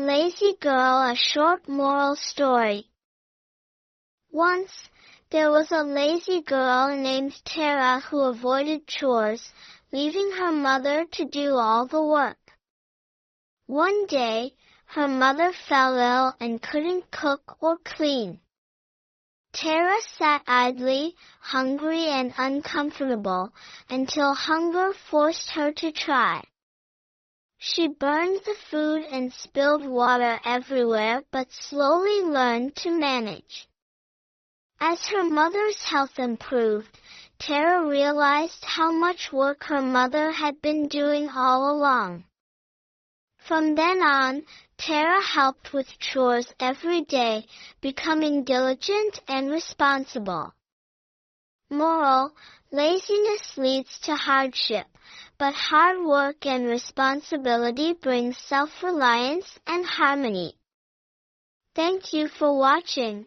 Lazy Girl, a short moral story. Once, there was a lazy girl named Tara who avoided chores, leaving her mother to do all the work. One day, her mother fell ill and couldn't cook or clean. Tara sat idly, hungry and uncomfortable, until hunger forced her to try. She burned the food and spilled water everywhere, but slowly learned to manage. As her mother's health improved, Tara realized how much work her mother had been doing all along. From then on, Tara helped with chores every day, becoming diligent and responsible. Moral: laziness leads to hardship, but hard work and responsibility bring self-reliance and harmony. Thank you for watching.